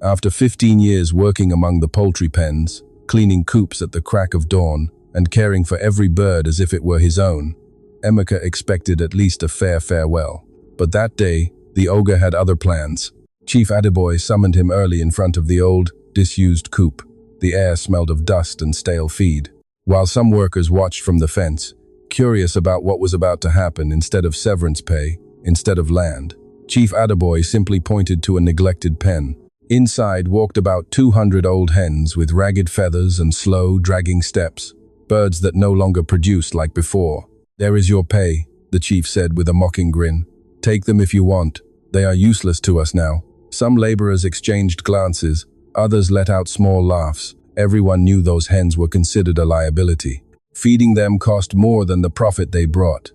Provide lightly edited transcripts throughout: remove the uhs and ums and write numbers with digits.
After 15 years working among the poultry pens, cleaning coops at the crack of dawn, and caring for every bird as if it were his own, Emeka expected at least a fair farewell. But that day, the ogre had other plans. Chief Adeboy summoned him early in front of the old, disused coop. The air smelled of dust and stale feed. While some workers watched from the fence, curious about what was about to happen, instead of severance pay, instead of land, Chief Adeboy simply pointed to a neglected pen. Inside walked about 200 old hens with ragged feathers and slow, dragging steps, birds that no longer produced like before. "There is your pay," the chief said with a mocking grin. "Take them if you want. They are useless to us now." Some laborers exchanged glances, others let out small laughs. Everyone knew those hens were considered a liability. Feeding them cost more than the profit they brought.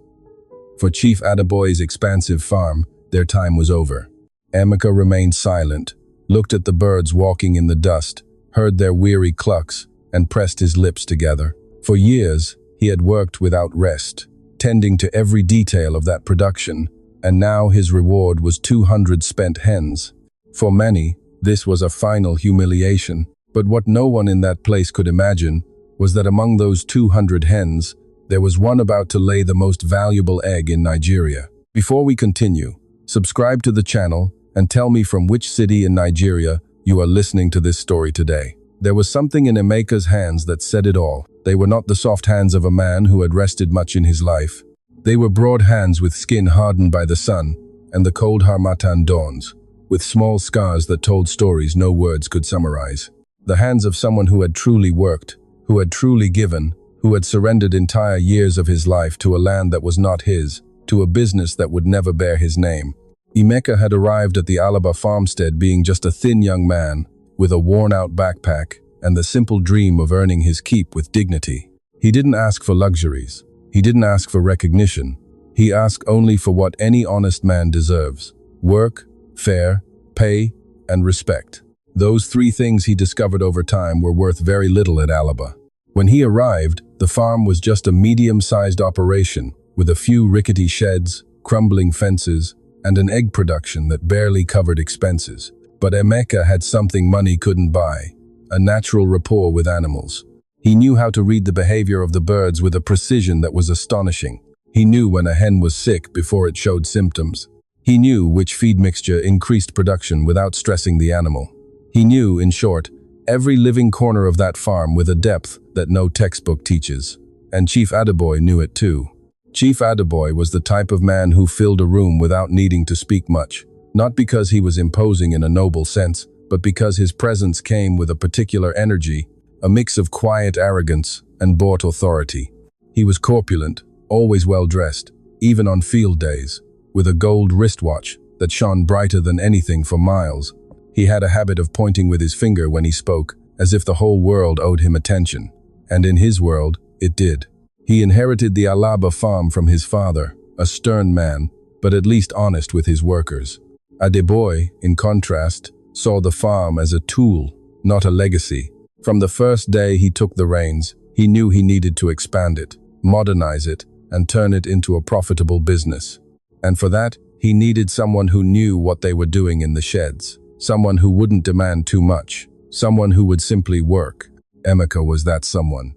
For Chief Adeboy's expansive farm, their time was over. Emeka remained silent, looked at the birds walking in the dust, heard their weary clucks, and pressed his lips together. For years, he had worked without rest, tending to every detail of that production, and now his reward was 200 spent hens. For many, this was a final humiliation, but what no one in that place could imagine was that among those 200 hens, there was one about to lay the most valuable egg in Nigeria. Before we continue, subscribe to the channel and tell me from which city in Nigeria you are listening to this story today. There was something in Emeka's hands that said it all. They were not the soft hands of a man who had rested much in his life. They were broad hands with skin hardened by the sun and the cold harmattan dawns, with small scars that told stories no words could summarize. The hands of someone who had truly worked, who had truly given, who had surrendered entire years of his life to a land that was not his, to a business that would never bear his name. Emeka had arrived at the Alaba farmstead being just a thin young man, with a worn-out backpack and the simple dream of earning his keep with dignity. He didn't ask for luxuries. He didn't ask for recognition. He asked only for what any honest man deserves: work, fair, pay, and respect. Those three things he discovered over time were worth very little at Alaba. When he arrived, the farm was just a medium-sized operation, with a few rickety sheds, crumbling fences, and an egg production that barely covered expenses. But Emeka had something money couldn't buy: a natural rapport with animals. He knew how to read the behavior of the birds with a precision that was astonishing. He knew when a hen was sick before it showed symptoms. He knew which feed mixture increased production without stressing the animal. He knew, in short, every living corner of that farm with a depth that no textbook teaches. And Chief Adeboy knew it too. Chief Adeboy was the type of man who filled a room without needing to speak much, not because he was imposing in a noble sense, but because his presence came with a particular energy, a mix of quiet arrogance and bought authority. He was corpulent, always well-dressed, even on field days, with a gold wristwatch that shone brighter than anything for miles. He had a habit of pointing with his finger when he spoke, as if the whole world owed him attention. And in his world, it did. He inherited the Alaba farm from his father, a stern man, but at least honest with his workers. Adeboy, in contrast, saw the farm as a tool, not a legacy. From the first day he took the reins, he knew he needed to expand it, modernize it, and turn it into a profitable business. And for that, he needed someone who knew what they were doing in the sheds, someone who wouldn't demand too much, someone who would simply work. Emeka was that someone.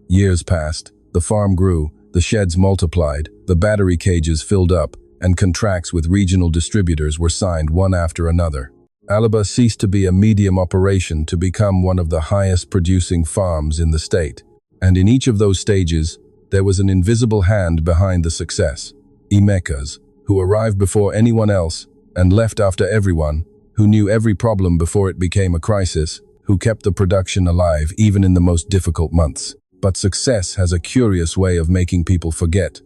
Years passed. The farm grew, the sheds multiplied, the battery cages filled up, and contracts with regional distributors were signed one after another. Alaba ceased to be a medium operation to become one of the highest producing farms in the state. And in each of those stages, there was an invisible hand behind the success. Emeka's, who arrived before anyone else and left after everyone, who knew every problem before it became a crisis, who kept the production alive even in the most difficult months. But success has a curious way of making people forget,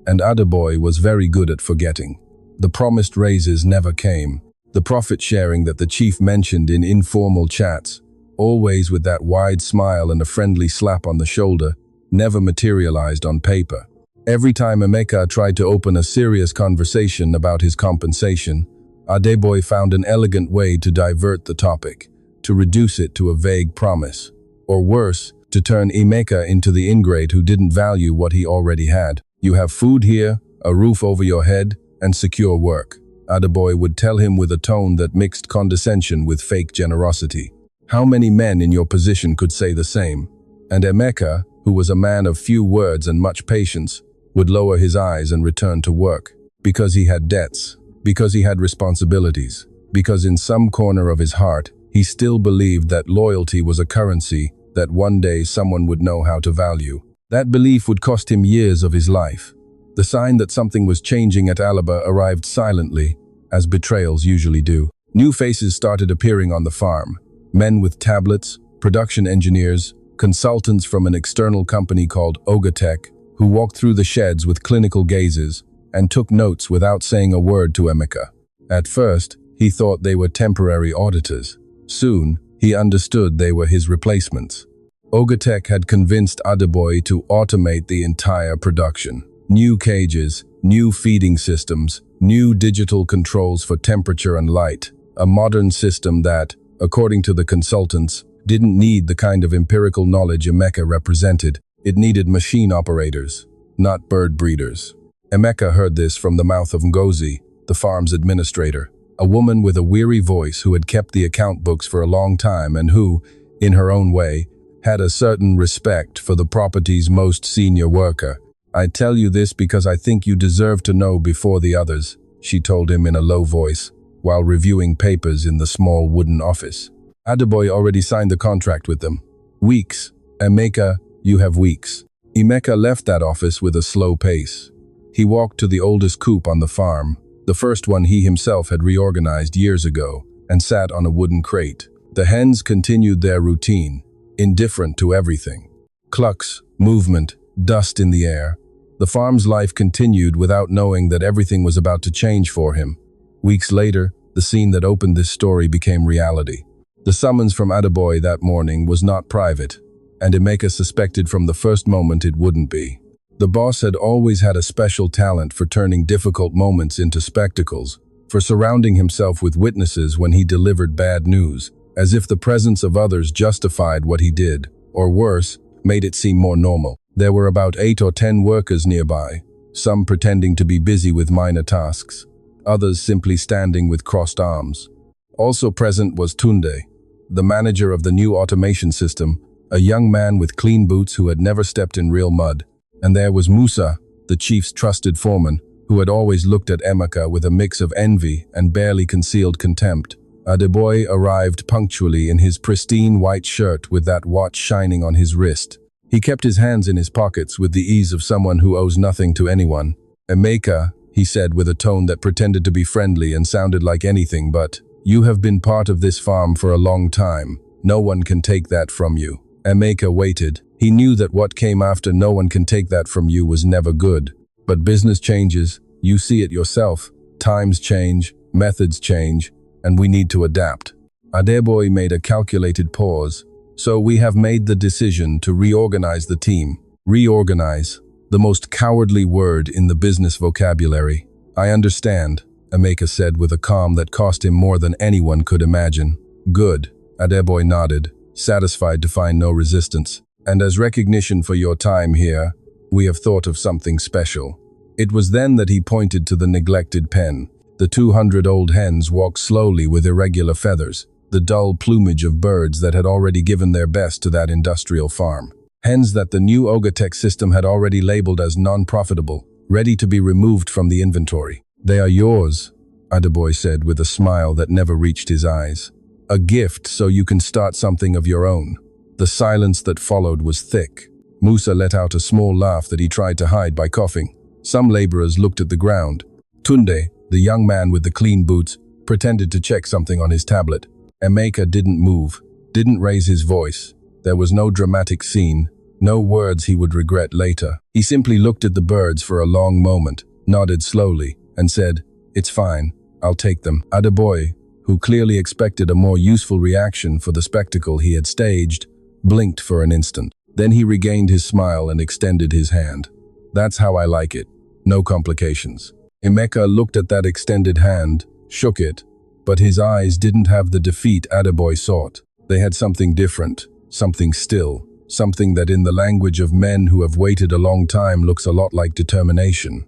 and Adeboy was very good at forgetting. The promised raises never came. The profit sharing that the chief mentioned in informal chats, always with that wide smile and a friendly slap on the shoulder, never materialized on paper. Every time Emeka tried to open a serious conversation about his compensation, Adeboy found an elegant way to divert the topic, to reduce it to a vague promise, or worse, to turn Emeka into the ingrate who didn't value what he already had. You have food here, a roof over your head, and secure work. Adebayo would tell him with a tone that mixed condescension with fake generosity. How many men in your position could say the same? And Emeka, who was a man of few words and much patience, would lower his eyes and return to work. Because he had debts, because he had responsibilities, because in some corner of his heart, he still believed that loyalty was a currency that one day someone would know how to value. That belief would cost him years of his life. The sign that something was changing at Alaba arrived silently, as betrayals usually do. New faces started appearing on the farm. Men with tablets, production engineers, consultants from an external company called Ogatech, who walked through the sheds with clinical gazes and took notes without saying a word to Emeka. At first, he thought they were temporary auditors. Soon, he understood they were his replacements. Ogatech had convinced Adebayo to automate the entire production. New cages, new feeding systems, new digital controls for temperature and light. A modern system that, according to the consultants, didn't need the kind of empirical knowledge Emeka represented. It needed machine operators, not bird breeders. Emeka heard this from the mouth of Ngozi, the farm's administrator, a woman with a weary voice who had kept the account books for a long time and who, in her own way, had a certain respect for the property's most senior worker. I tell you this because I think you deserve to know before the others, she told him in a low voice, while reviewing papers in the small wooden office. Adebayo already signed the contract with them. Weeks. Emeka, you have weeks. Emeka left that office with a slow pace. He walked to the oldest coop on the farm, the first one he himself had reorganized years ago, and sat on a wooden crate. The hens continued their routine, indifferent to everything. Clucks, movement, dust in the air. The farm's life continued without knowing that everything was about to change for him. Weeks later, the scene that opened this story became reality. The summons from Adebayo that morning was not private, and Emeka suspected from the first moment it wouldn't be. The boss had always had a special talent for turning difficult moments into spectacles, for surrounding himself with witnesses when he delivered bad news, as if the presence of others justified what he did, or worse, made it seem more normal. There were about 8 or 10 workers nearby, some pretending to be busy with minor tasks, others simply standing with crossed arms. Also present was Tunde, the manager of the new automation system, a young man with clean boots who had never stepped in real mud. And there was Musa, the chief's trusted foreman, who had always looked at Emeka with a mix of envy and barely concealed contempt. Adebayo arrived punctually in his pristine white shirt with that watch shining on his wrist. He kept his hands in his pockets with the ease of someone who owes nothing to anyone. Emeka, he said with a tone that pretended to be friendly and sounded like anything but, you have been part of this farm for a long time. No one can take that from you. Emeka waited. He knew that what came after no one can take that from you was never good. But business changes, you see it yourself. Times change, methods change, and we need to adapt. Adebayo made a calculated pause. So we have made the decision to reorganize the team. Reorganize, the most cowardly word in the business vocabulary. I understand, Emeka said with a calm that cost him more than anyone could imagine. Good, Adebayo nodded, satisfied to find no resistance. And as recognition for your time here, we have thought of something special. It was then that he pointed to the neglected pen. The 200 old hens walked slowly with irregular feathers, the dull plumage of birds that had already given their best to that industrial farm. Hens that the new Ogatech system had already labeled as non-profitable, ready to be removed from the inventory. They are yours, Adebayo said with a smile that never reached his eyes. A gift so you can start something of your own. The silence that followed was thick. Musa let out a small laugh that he tried to hide by coughing. Some laborers looked at the ground. Tunde, the young man with the clean boots, pretended to check something on his tablet. Emeka didn't move, didn't raise his voice. There was no dramatic scene, no words he would regret later. He simply looked at the birds for a long moment, nodded slowly, and said, "It's fine, I'll take them." Adebayo, who clearly expected a more useful reaction for the spectacle he had staged, blinked for an instant. Then he regained his smile and extended his hand. That's how I like it. No complications. Emeka looked at that extended hand, shook it, but his eyes didn't have the defeat Adebayo sought. They had something different, something still, something that in the language of men who have waited a long time looks a lot like determination.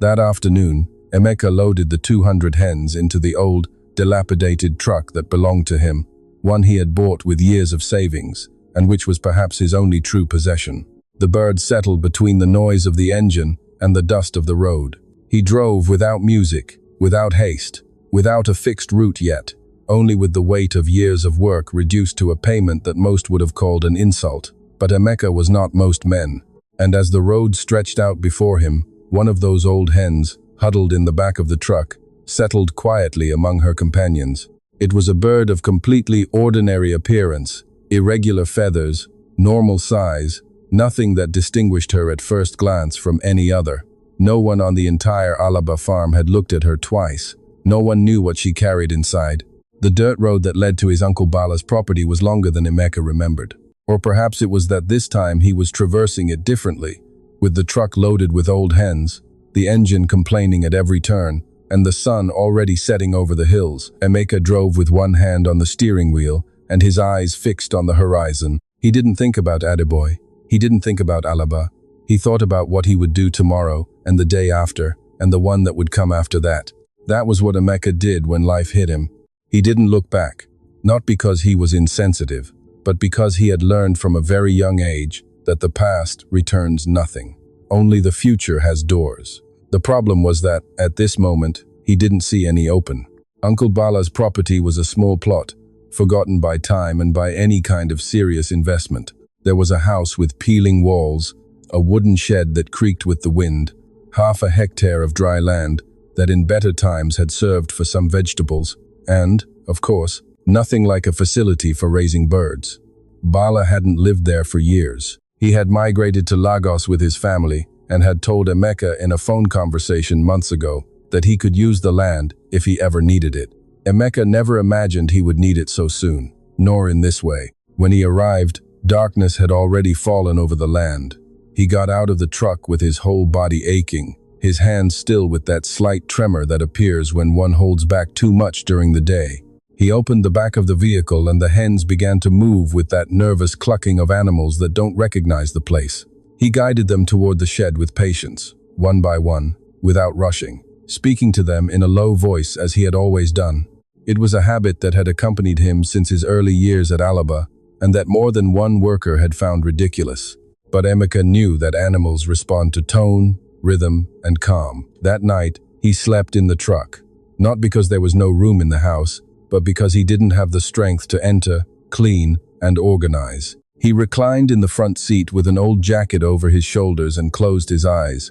That afternoon, Emeka loaded the 200 hens into the old, dilapidated truck that belonged to him, one he had bought with years of savings, and which was perhaps his only true possession. The birds settled between the noise of the engine and the dust of the road. He drove without music, without haste, without a fixed route yet, only with the weight of years of work reduced to a payment that most would have called an insult. But Emeka was not most men, and as the road stretched out before him, one of those old hens, huddled in the back of the truck, settled quietly among her companions. It was a bird of completely ordinary appearance, irregular feathers, normal size, nothing that distinguished her at first glance from any other. No one on the entire Alaba farm had looked at her twice. No one knew what she carried inside. The dirt road that led to his Uncle Bala's property was longer than Emeka remembered. Or perhaps it was that this time he was traversing it differently, with the truck loaded with old hens, the engine complaining at every turn, and the sun already setting over the hills. Emeka drove with one hand on the steering wheel and his eyes fixed on the horizon. He didn't think about Adeboy. He didn't think about Alaba. He thought about what he would do tomorrow and the day after and the one that would come after that. That was what Emeka did when life hit him. He didn't look back, not because he was insensitive, but because he had learned from a very young age that the past returns nothing. Only the future has doors. The problem was that, at this moment, he didn't see any open. Uncle Bala's property was a small plot, forgotten by time and by any kind of serious investment. There was a house with peeling walls, a wooden shed that creaked with the wind, half a hectare of dry land that in better times had served for some vegetables, and, of course, nothing like a facility for raising birds. Bala hadn't lived there for years. He had migrated to Lagos with his family and had told Emeka in a phone conversation months ago that he could use the land if he ever needed it. Emeka never imagined he would need it so soon, nor in this way. When he arrived, darkness had already fallen over the land. He got out of the truck with his whole body aching, his hands still with that slight tremor that appears when one holds back too much during the day. He opened the back of the vehicle and the hens began to move with that nervous clucking of animals that don't recognize the place. He guided them toward the shed with patience, one by one, without rushing, speaking to them in a low voice as he had always done. It was a habit that had accompanied him since his early years at Alaba, and that more than one worker had found ridiculous. But Emeka knew that animals respond to tone, rhythm, and calm. That night, he slept in the truck, not because there was no room in the house, but because he didn't have the strength to enter, clean, and organize. He reclined in the front seat with an old jacket over his shoulders and closed his eyes.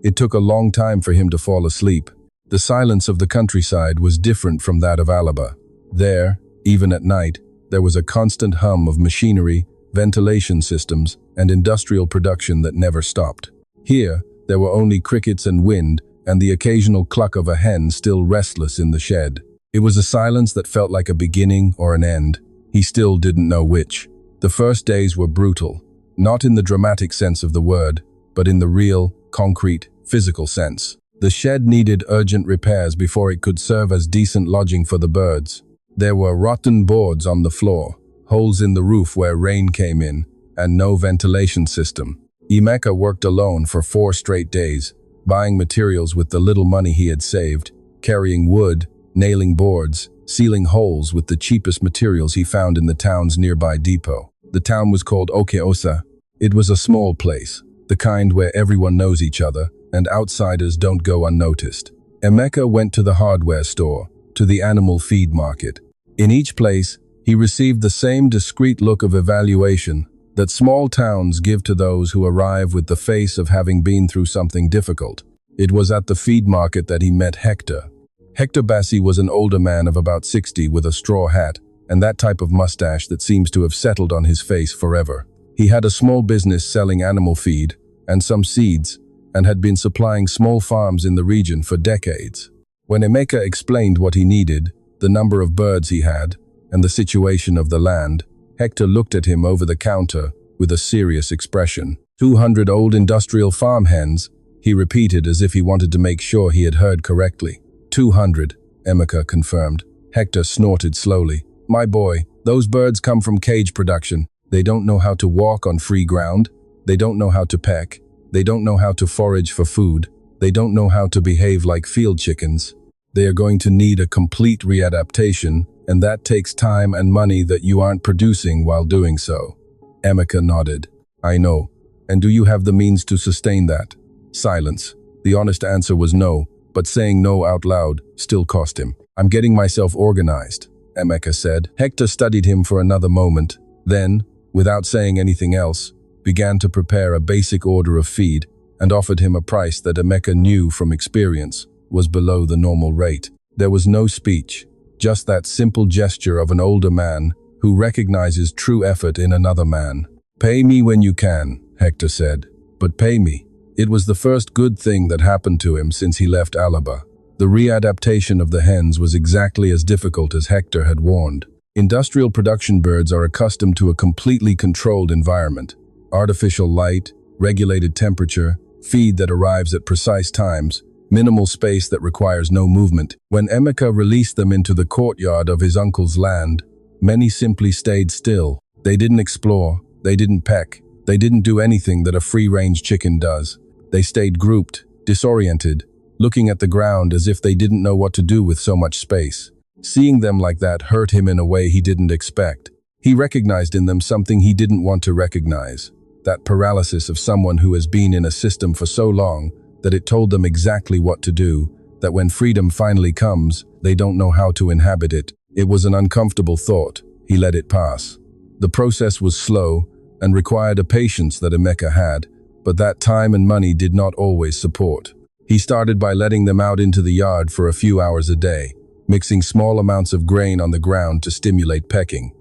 It took a long time for him to fall asleep. The silence of the countryside was different from that of Alaba. There, even at night, there was a constant hum of machinery, ventilation systems, and industrial production that never stopped. Here, there were only crickets and wind, and the occasional cluck of a hen still restless in the shed. It was a silence that felt like a beginning or an end. He still didn't know which. The first days were brutal, not in the dramatic sense of the word, but in the real, concrete, physical sense. The shed needed urgent repairs before it could serve as decent lodging for the birds. There were rotten boards on the floor, holes in the roof where rain came in, and no ventilation system. Emeka worked alone for 4 straight days, buying materials with the little money he had saved, carrying wood, nailing boards, sealing holes with the cheapest materials he found in the town's nearby depot. The town was called Okeosa. It was a small place, the kind where everyone knows each other, and outsiders don't go unnoticed. Emeka went to the hardware store, to the animal feed market. In each place, he received the same discreet look of evaluation that small towns give to those who arrive with the face of having been through something difficult. It was at the feed market that he met Hector. Hector Bassi was an older man of about 60 with a straw hat and that type of mustache that seems to have settled on his face forever. He had a small business selling animal feed and some seeds and had been supplying small farms in the region for decades. When Emeka explained what he needed, the number of birds he had, and the situation of the land, Hector looked at him over the counter with a serious expression. 200 old industrial farm hens, he repeated as if he wanted to make sure he had heard correctly. 200, Emeka confirmed. Hector snorted slowly. My boy, those birds come from cage production. They don't know how to walk on free ground. They don't know how to peck. They don't know how to forage for food. They don't know how to behave like field chickens. They are going to need a complete readaptation, and that takes time and money that you aren't producing while doing so. Emeka nodded. I know. And do you have the means to sustain that? Silence. The honest answer was no, but saying no out loud still cost him. I'm getting myself organized, Emeka said. Hector studied him for another moment, then, without saying anything else, began to prepare a basic order of feed and offered him a price that Emeka knew from experience was below the normal rate. There was no speech, just that simple gesture of an older man who recognizes true effort in another man. Pay me when you can, Hector said, but pay me. It was the first good thing that happened to him since he left Alaba. The readaptation of the hens was exactly as difficult as Hector had warned. Industrial production birds are accustomed to a completely controlled environment. Artificial light, regulated temperature, feed that arrives at precise times, minimal space that requires no movement. When Emeka released them into the courtyard of his uncle's land, many simply stayed still. They didn't explore, they didn't peck, they didn't do anything that a free-range chicken does. They stayed grouped, disoriented, looking at the ground as if they didn't know what to do with so much space. Seeing them like that hurt him in a way he didn't expect. He recognized in them something he didn't want to recognize. That paralysis of someone who has been in a system for so long that it told them exactly what to do, that when freedom finally comes, they don't know how to inhabit it. It was an uncomfortable thought. He let it pass. The process was slow and required a patience that Emeka had, but that time and money did not always support. He started by letting them out into the yard for a few hours a day, mixing small amounts of grain on the ground to stimulate pecking.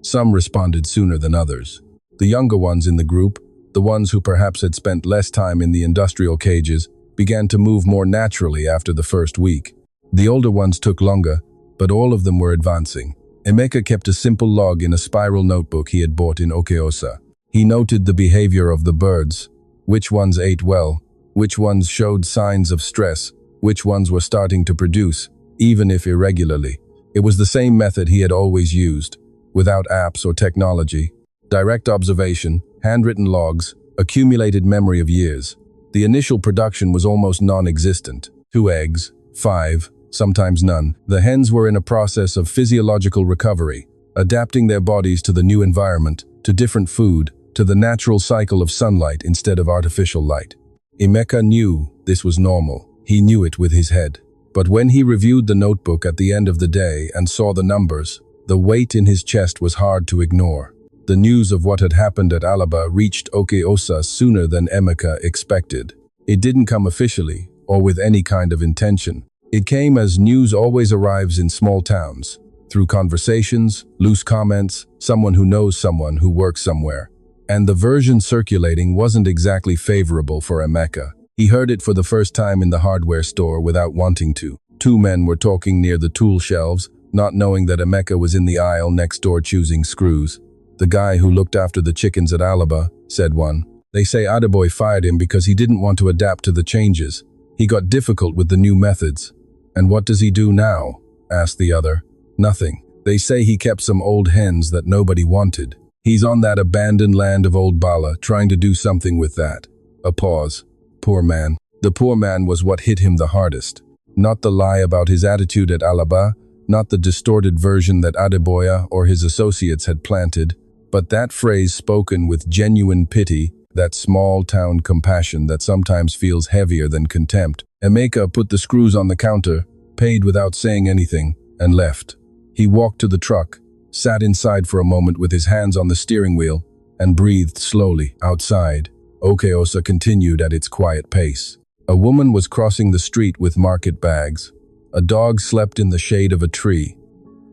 Some responded sooner than others. The younger ones in the group, the ones who perhaps had spent less time in the industrial cages, began to move more naturally after the first week. The older ones took longer, but all of them were advancing. Emeka kept a simple log in a spiral notebook he had bought in Okeosa. He noted the behavior of the birds, which ones ate well, which ones showed signs of stress, which ones were starting to produce, even if irregularly. It was the same method he had always used, without apps or technology. Direct observation, handwritten logs, accumulated memory of years. The initial production was almost non-existent. 2 eggs, 5, sometimes none. The hens were in a process of physiological recovery, adapting their bodies to the new environment, to different food, to the natural cycle of sunlight instead of artificial light. Emeka knew this was normal. He knew it with his head. But when he reviewed the notebook at the end of the day and saw the numbers, the weight in his chest was hard to ignore. The news of what had happened at Alaba reached Okeosa sooner than Emeka expected. It didn't come officially, or with any kind of intention. It came as news always arrives in small towns, through conversations, loose comments, someone who knows someone who works somewhere. And the version circulating wasn't exactly favorable for Emeka. He heard it for the first time in the hardware store without wanting to. 2 men were talking near the tool shelves, not knowing that Emeka was in the aisle next door choosing screws. The guy who looked after the chickens at Alaba, said one. They say Adeboy fired him because he didn't want to adapt to the changes. He got difficult with the new methods. And what does he do now? Asked the other. Nothing. They say he kept some old hens that nobody wanted. He's on that abandoned land of Old Bala, trying to do something with that. A pause. Poor man. The poor man was what hit him the hardest. Not the lie about his attitude at Alaba, not the distorted version that Adeboya or his associates had planted, but that phrase spoken with genuine pity, that small-town compassion that sometimes feels heavier than contempt. Emeka put the screws on the counter, paid without saying anything, and left. He walked to the truck, sat inside for a moment with his hands on the steering wheel, and breathed slowly. Outside, Okeosa continued at its quiet pace. A woman was crossing the street with market bags. A dog slept in the shade of a tree.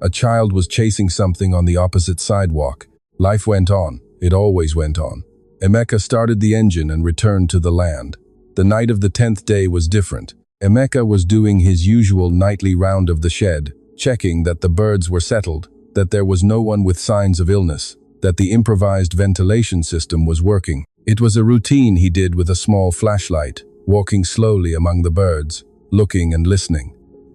A child was chasing something on the opposite sidewalk. Life went on. It always went on. Emeka started the engine and returned to the land. The night of the 10th day was different. Emeka was doing his usual nightly round of the shed, checking that the birds were settled, that there was no one with signs of illness, that the improvised ventilation system was working. It was a routine he did with a small flashlight, walking slowly among the birds, looking and listening.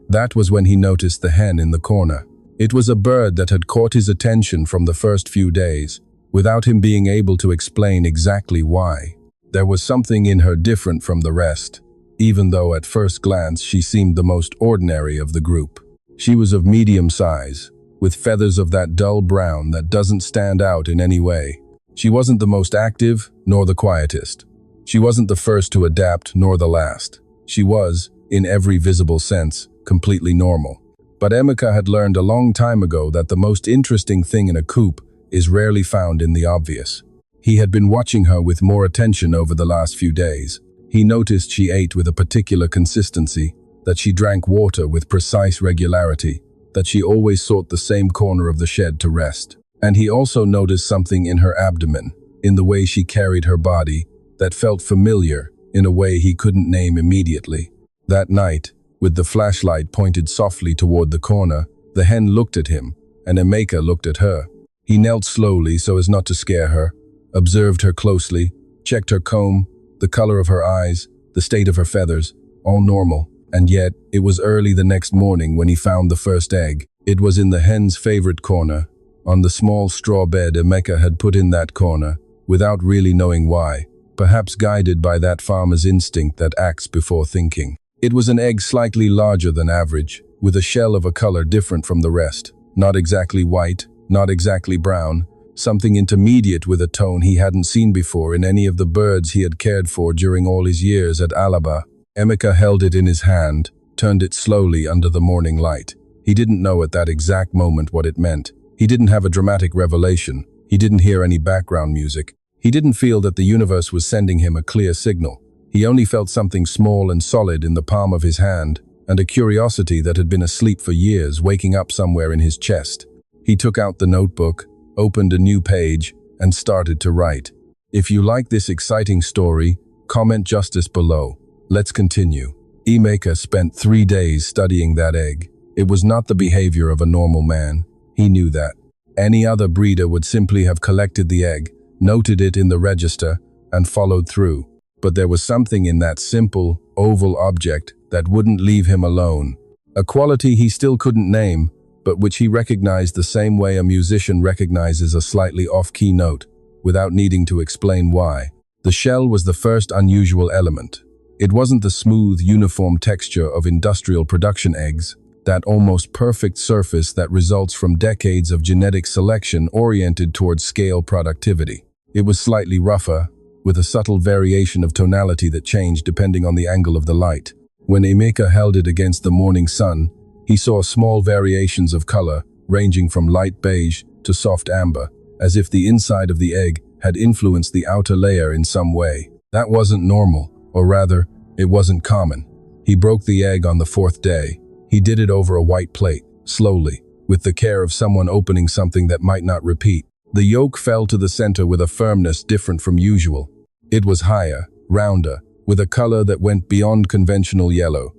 That was when he noticed the hen in the corner. It was a bird that had caught his attention from the first few days, without him being able to explain exactly why. There was something in her different from the rest. even though at first glance she seemed the most ordinary of the group. She was of medium size, with feathers of that dull brown that doesn't stand out in any way. She wasn't the most active, nor the quietest. She wasn't the first to adapt, nor the last. She was, in every visible sense, completely normal. But Emeka had learned a long time ago that the most interesting thing in a coop is rarely found in the obvious. He had been watching her with more attention over the last few days. He noticed she ate with a particular consistency, that she drank water with precise regularity, that she always sought the same corner of the shed to rest. And he also noticed something in her abdomen, in the way she carried her body, that felt familiar in a way he couldn't name immediately. That night, with the flashlight pointed softly toward the corner, the hen looked at him, and Emeka looked at her. He knelt slowly so as not to scare her, observed her closely, checked her comb, the color of her eyes, the state of her feathers, all normal. And yet, it was early the next morning when he found the first egg. It was in the hen's favorite corner, on the small straw bed Emeka had put in that corner, without really knowing why, perhaps guided by that farmer's instinct that acts before thinking. It was an egg slightly larger than average, with a shell of a color different from the rest. Not exactly white, not exactly brown, something intermediate with a tone he hadn't seen before in any of the birds he had cared for during all his years at Alaba. Emeka held it in his hand, turned it slowly under the morning light. He didn't know at that exact moment what it meant. He didn't have a dramatic revelation. He didn't hear any background music. He didn't feel that the universe was sending him a clear signal. He only felt something small and solid in the palm of his hand, and a curiosity that had been asleep for years waking up somewhere in his chest. He took out the notebook, opened a new page, and started to write. If you like this exciting story, comment justice below. Let's continue. Emeka spent 3 days studying that egg. It was not the behavior of a normal man. He knew that. Any other breeder would simply have collected the egg, noted it in the register, and followed through. But there was something in that simple, oval object that wouldn't leave him alone. A quality he still couldn't name, but which he recognized the same way a musician recognizes a slightly off-key note, without needing to explain why. The shell was the first unusual element. It wasn't the smooth, uniform texture of industrial production eggs, that almost perfect surface that results from decades of genetic selection oriented towards scale productivity. It was slightly rougher, with a subtle variation of tonality that changed depending on the angle of the light. When Emeka held it against the morning sun, he saw small variations of color, ranging from light beige to soft amber, as if the inside of the egg had influenced the outer layer in some way. That wasn't normal, or rather, it wasn't common. He broke the egg on the 4th day. He did it over a white plate, slowly, with the care of someone opening something that might not repeat. The yolk fell to the center with a firmness different from usual. It was higher, rounder, with a color that went beyond conventional yellow.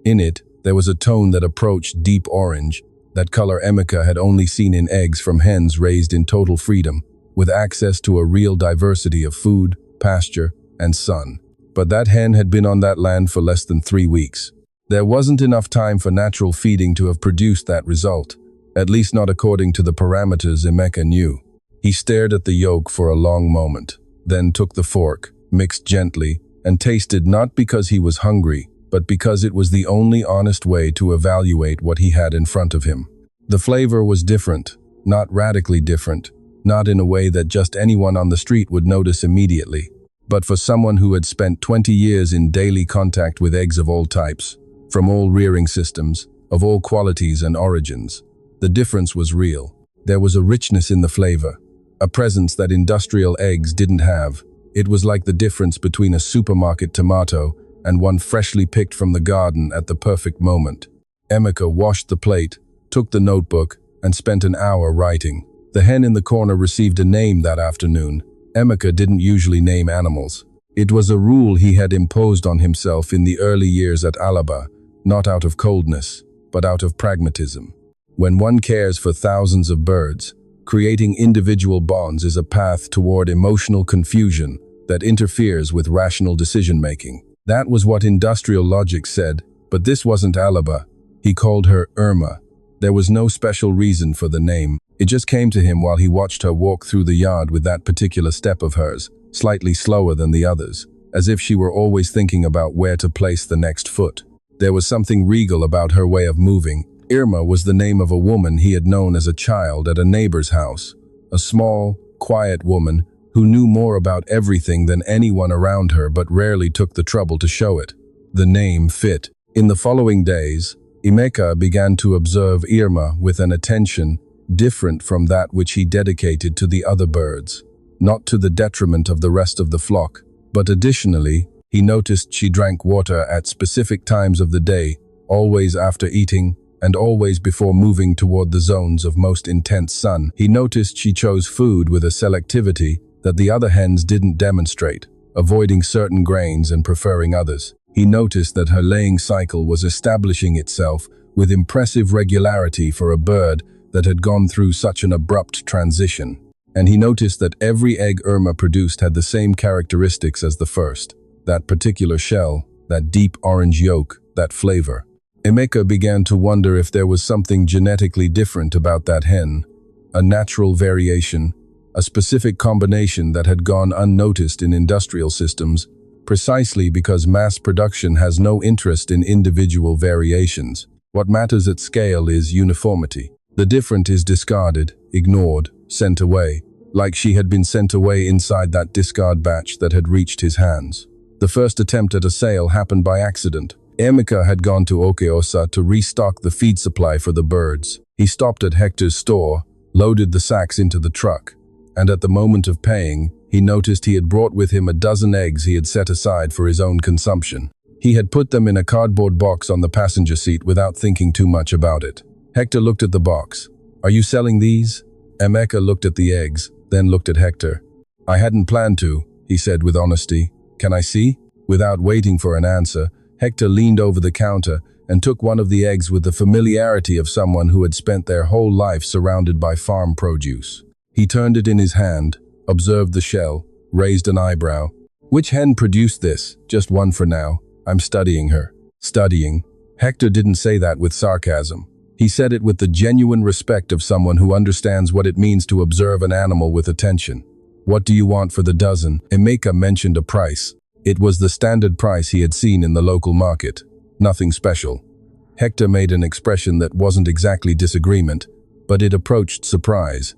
In it, there was a tone that approached deep orange, that color Emeka had only seen in eggs from hens raised in total freedom, with access to a real diversity of food, pasture, and sun. But that hen had been on that land for less than 3 weeks. There wasn't enough time for natural feeding to have produced that result, at least not according to the parameters Emeka knew. He stared at the yolk for a long moment, then took the fork, mixed gently, and tasted not because he was hungry, but because it was the only honest way to evaluate what he had in front of him. The flavor was different, not radically different, not in a way that just anyone on the street would notice immediately, but for someone who had spent 20 years in daily contact with eggs of all types, from all rearing systems, of all qualities and origins. The difference was real. There was a richness in the flavor, a presence that industrial eggs didn't have. It was like the difference between a supermarket tomato and one freshly picked from the garden at the perfect moment. Emeka washed the plate, took the notebook, and spent an hour writing. The hen in the corner received a name that afternoon. Emeka didn't usually name animals. It was a rule he had imposed on himself in the early years at Alaba, not out of coldness, but out of pragmatism. When one cares for thousands of birds, creating individual bonds is a path toward emotional confusion that interferes with rational decision-making. That was what industrial logic said, but this wasn't Alaba. He called her Irma. There was no special reason for the name. It just came to him while he watched her walk through the yard with that particular step of hers, slightly slower than the others, as if she were always thinking about where to place the next foot. There was something regal about her way of moving. Irma was the name of a woman he had known as a child at a neighbor's house, a small, quiet woman who knew more about everything than anyone around her but rarely took the trouble to show it. The name fit. In the following days, Emeka began to observe Irma with an attention different from that which he dedicated to the other birds, not to the detriment of the rest of the flock, but additionally, he noticed she drank water at specific times of the day, always after eating, and always before moving toward the zones of most intense sun. He noticed she chose food with a selectivity that the other hens didn't demonstrate, avoiding certain grains and preferring others. He noticed that her laying cycle was establishing itself with impressive regularity for a bird that had gone through such an abrupt transition. And he noticed that every egg Irma produced had the same characteristics as the first. That particular shell, that deep orange yolk, that flavor. Emeka began to wonder if there was something genetically different about that hen, a natural variation, a specific combination that had gone unnoticed in industrial systems, precisely because mass production has no interest in individual variations. What matters at scale is uniformity. The different is discarded, ignored, sent away, like she had been sent away inside that discard batch that had reached his hands. The first attempt at a sale happened by accident. Emeka had gone to Okeosa to restock the feed supply for the birds. He stopped at Hector's store, loaded the sacks into the truck, and at the moment of paying, he noticed he had brought with him a dozen eggs he had set aside for his own consumption. He had put them in a cardboard box on the passenger seat without thinking too much about it. Hector looked at the box. "Are you selling these?" Emeka looked at the eggs, then looked at Hector. "I hadn't planned to," he said with honesty. "Can I see?" Without waiting for an answer, Hector leaned over the counter and took one of the eggs with the familiarity of someone who had spent their whole life surrounded by farm produce. He turned it in his hand, observed the shell, raised an eyebrow. "Which hen produced this? Just one for now. I'm studying her." Studying? Hector didn't say that with sarcasm. He said it with the genuine respect of someone who understands what it means to observe an animal with attention. "What do you want for the dozen?" Emeka mentioned a price. It was the standard price he had seen in the local market. Nothing special. Hector made an expression that wasn't exactly disagreement, but it approached surprise.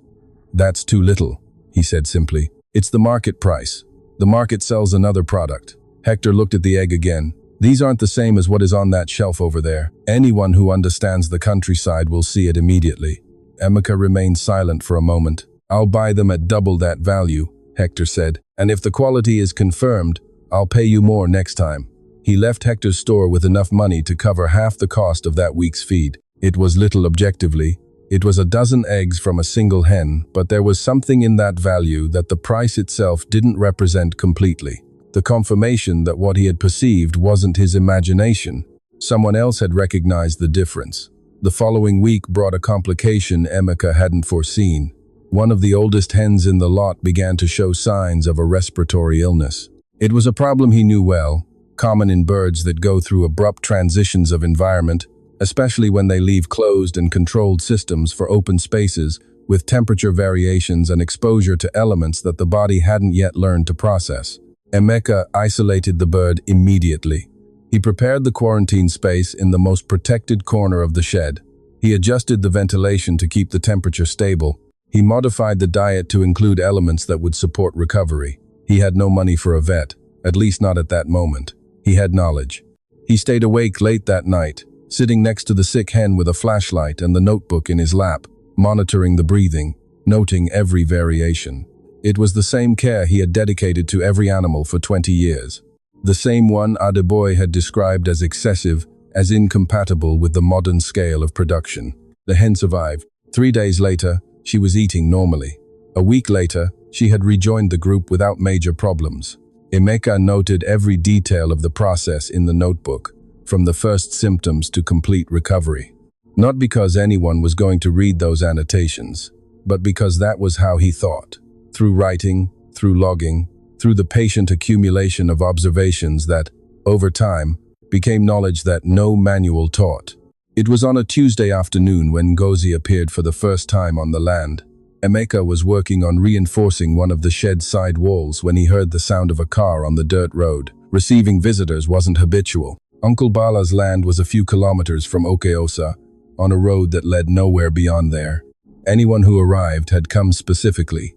"That's too little," he said simply. "It's the market price. The market sells another product." Hector looked at the egg again. "These aren't the same as what is on that shelf over there. Anyone who understands the countryside will see it immediately." Emeka remained silent for a moment. "I'll buy them at double that value," Hector said. "And if the quality is confirmed, I'll pay you more next time." He left Hector's store with enough money to cover half the cost of that week's feed. It was little objectively. It was a dozen eggs from a single hen, but there was something in that value that the price itself didn't represent completely. The confirmation that what he had perceived wasn't his imagination. Someone else had recognized the difference. The following week brought a complication Emeka hadn't foreseen. One of the oldest hens in the lot began to show signs of a respiratory illness. It was a problem he knew well, common in birds that go through abrupt transitions of environment, especially when they leave closed and controlled systems for open spaces with temperature variations and exposure to elements that the body hadn't yet learned to process. Emeka isolated the bird immediately. He prepared the quarantine space in the most protected corner of the shed. He adjusted the ventilation to keep the temperature stable. He modified the diet to include elements that would support recovery. He had no money for a vet, at least not at that moment. He had knowledge. He stayed awake late that night, sitting next to the sick hen with a flashlight and the notebook in his lap, monitoring the breathing, noting every variation. It was the same care he had dedicated to every animal for 20 years. The same one Adeboy had described as excessive, as incompatible with the modern scale of production. The hen survived. 3 days later, she was eating normally. A week later, she had rejoined the group without major problems. Emeka noted every detail of the process in the notebook, from the first symptoms to complete recovery. Not because anyone was going to read those annotations, but because that was how he thought. Through writing, through logging, through the patient accumulation of observations that, over time, became knowledge that no manual taught. It was on a Tuesday afternoon when Ngozi appeared for the first time on the land. Emeka was working on reinforcing one of the shed's side walls when he heard the sound of a car on the dirt road. Receiving visitors wasn't habitual. Uncle Bala's land was a few kilometers from Okeosa, on a road that led nowhere beyond there. Anyone who arrived had come specifically.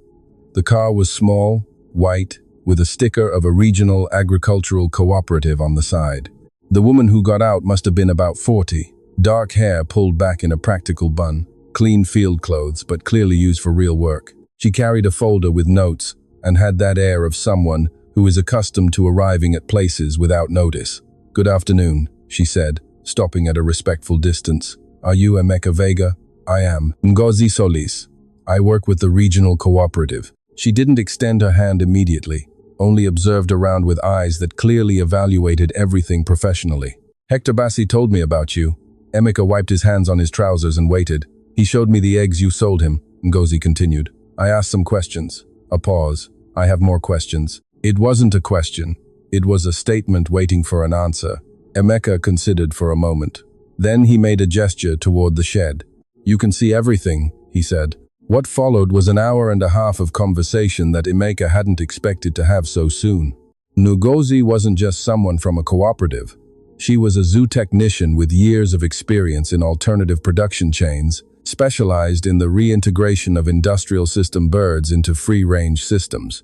The car was small, white, with a sticker of a regional agricultural cooperative on the side. The woman who got out must have been about 40, dark hair pulled back in a practical bun, clean field clothes but clearly used for real work. She carried a folder with notes and had that air of someone who is accustomed to arriving at places without notice. "Good afternoon," she said, stopping at a respectful distance. "Are you Emeka Vega?" "I am. Ngozi Solis. I work with the regional cooperative." She didn't extend her hand immediately, only observed around with eyes that clearly evaluated everything professionally. "Hector Bassi told me about you." Emeka wiped his hands on his trousers and waited. "He showed me the eggs you sold him," Ngozi continued. "I asked some questions." A pause. "I have more questions." It wasn't a question. It was a statement waiting for an answer. Emeka considered for a moment. Then he made a gesture toward the shed. "You can see everything," he said. What followed was an hour and a half of conversation that Emeka hadn't expected to have so soon. Ngozi wasn't just someone from a cooperative. She was a zoo technician with years of experience in alternative production chains, specialized in the reintegration of industrial system birds into free-range systems.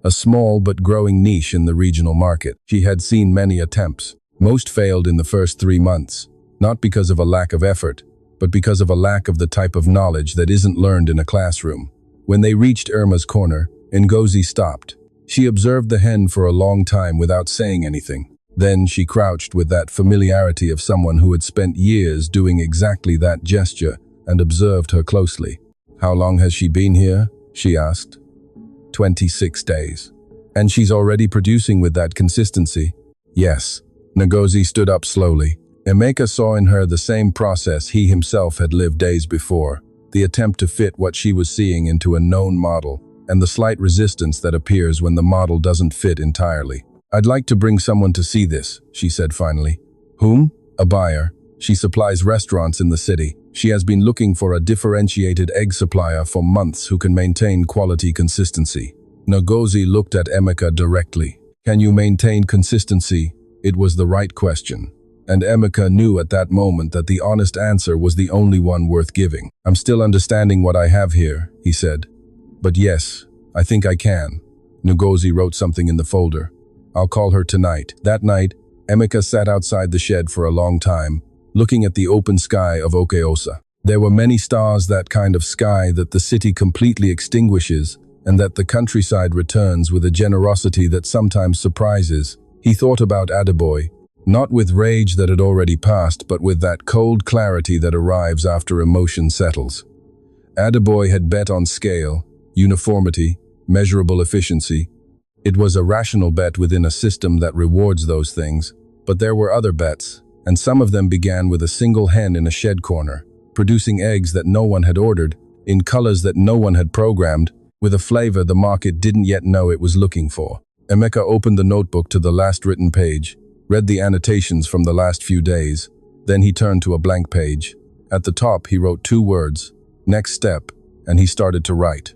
A small but growing niche in the regional market. She had seen many attempts. Most failed in the first 3 months, not because of a lack of effort, but because of a lack of the type of knowledge that isn't learned in a classroom. When they reached Irma's corner, Ngozi stopped. She observed the hen for a long time without saying anything. Then she crouched with that familiarity of someone who had spent years doing exactly that gesture and observed her closely. "How long has she been here?" she asked. 26 days. "And she's already producing with that consistency?" "Yes." Ngozi stood up slowly. Emeka saw in her the same process he himself had lived days before, the attempt to fit what she was seeing into a known model, and the slight resistance that appears when the model doesn't fit entirely. "I'd like to bring someone to see this," she said finally. "Whom?" "A buyer. She supplies restaurants in the city. She has been looking for a differentiated egg supplier for months who can maintain quality consistency." Ngozi looked at Emeka directly. "Can you maintain consistency?" It was the right question. And Emeka knew at that moment that the honest answer was the only one worth giving. "I'm still understanding what I have here," he said. "But yes, I think I can." Ngozi wrote something in the folder. "I'll call her tonight." That night, Emeka sat outside the shed for a long time, looking at the open sky of Okeosa. There were many stars, that kind of sky that the city completely extinguishes and that the countryside returns with a generosity that sometimes surprises. He thought about Adeboy, not with rage that had already passed, but with that cold clarity that arrives after emotion settles. Adeboy had bet on scale, uniformity, measurable efficiency. It was a rational bet within a system that rewards those things, but there were other bets, and some of them began with a single hen in a shed corner, producing eggs that no one had ordered, in colors that no one had programmed, with a flavor the market didn't yet know it was looking for. Emeka opened the notebook to the last written page, read the annotations from the last few days, then he turned to a blank page. At the top he wrote 2 words, "Next step," and he started to write.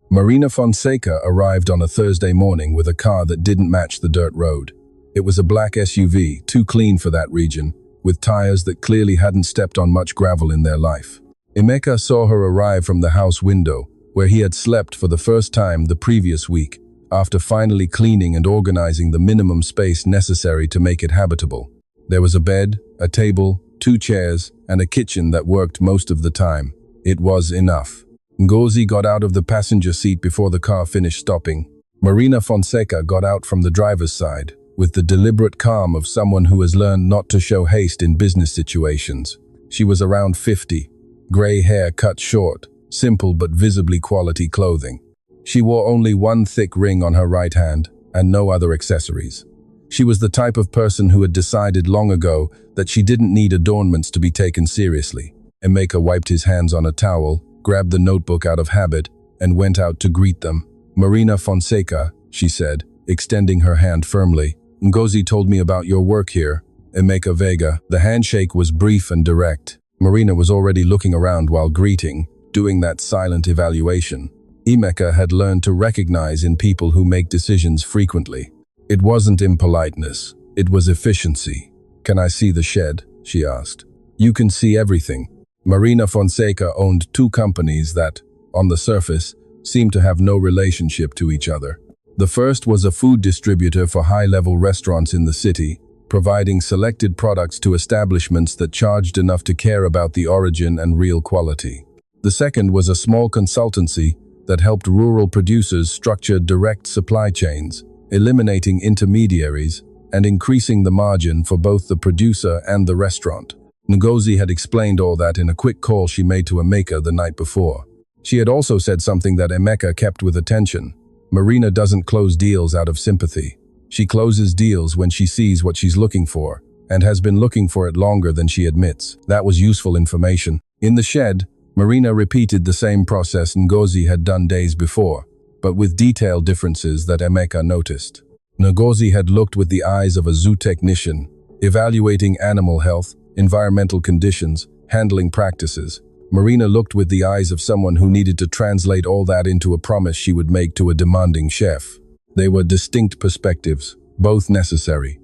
Marina Fonseca arrived on a Thursday morning with a car that didn't match the dirt road. It was a black SUV, too clean for that region, with tires that clearly hadn't stepped on much gravel in their life. Emeka saw her arrive from the house window, where he had slept for the first time the previous week, after finally cleaning and organizing the minimum space necessary to make it habitable. There was a bed, a table, 2 chairs, and a kitchen that worked most of the time. It was enough. Ngozi got out of the passenger seat before the car finished stopping. Marina Fonseca got out from the driver's side, with the deliberate calm of someone who has learned not to show haste in business situations. She was around 50, gray hair cut short, simple but visibly quality clothing. She wore only one thick ring on her right hand, and no other accessories. She was the type of person who had decided long ago that she didn't need adornments to be taken seriously. Emeka wiped his hands on a towel, grabbed the notebook out of habit, and went out to greet them. "Marina Fonseca," she said, extending her hand firmly. "Ngozi told me about your work here, Emeka Vega." The handshake was brief and direct. Marina was already looking around while greeting, doing that silent evaluation. Emeka had learned to recognize in people who make decisions frequently. It wasn't impoliteness, it was efficiency. "Can I see the shed?" she asked. "You can see everything." Marina Fonseca owned two companies that, on the surface, seemed to have no relationship to each other. The first was a food distributor for high-level restaurants in the city, providing selected products to establishments that charged enough to care about the origin and real quality. The second was a small consultancy that helped rural producers structure direct supply chains, eliminating intermediaries and increasing the margin for both the producer and the restaurant. Ngozi had explained all that in a quick call she made to Emeka the night before. She had also said something that Emeka kept with attention. Marina doesn't close deals out of sympathy. She closes deals when she sees what she's looking for, and has been looking for it longer than she admits. That was useful information. In the shed, Marina repeated the same process Ngozi had done days before, but with detailed differences that Emeka noticed. Ngozi had looked with the eyes of a zoo technician, evaluating animal health, environmental conditions, handling practices. Marina looked with the eyes of someone who needed to translate all that into a promise she would make to a demanding chef. They were distinct perspectives, both necessary.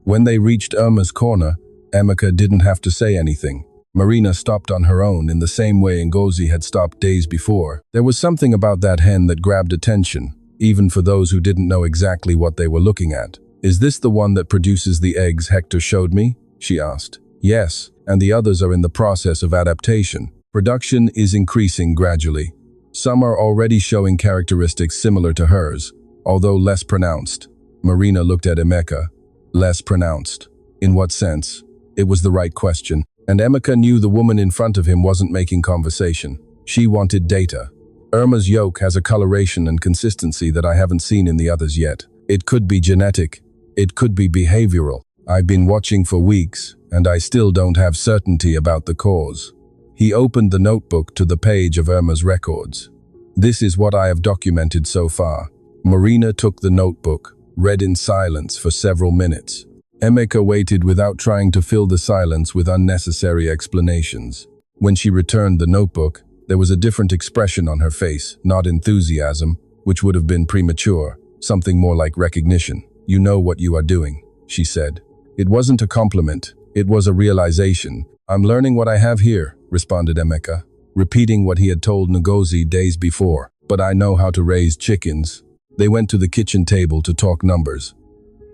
When they reached Irma's corner, Emeka didn't have to say anything. Marina stopped on her own in the same way Ngozi had stopped days before. There was something about that hen that grabbed attention, even for those who didn't know exactly what they were looking at. "Is this the one that produces the eggs Hector showed me?" she asked. "Yes, and the others are in the process of adaptation. Production is increasing gradually. Some are already showing characteristics similar to hers, although less pronounced." Marina looked at Emeka. Less pronounced. In what sense? It was the right question, and Emeka knew the woman in front of him wasn't making conversation. She wanted data. Irma's yolk has a coloration and consistency that I haven't seen in the others yet. It could be genetic. It could be behavioral. I've been watching for weeks, and I still don't have certainty about the cause. He opened the notebook to the page of Irma's records. "This is what I have documented so far." Marina took the notebook, read in silence for several minutes. Emeka waited without trying to fill the silence with unnecessary explanations. When she returned the notebook, there was a different expression on her face, not enthusiasm, which would have been premature, something more like recognition. "You know what you are doing," she said. It wasn't a compliment, it was a realization. "I'm learning what I have here," responded Emeka, repeating what he had told Ngozi days before. "But I know how to raise chickens." They went to the kitchen table to talk numbers.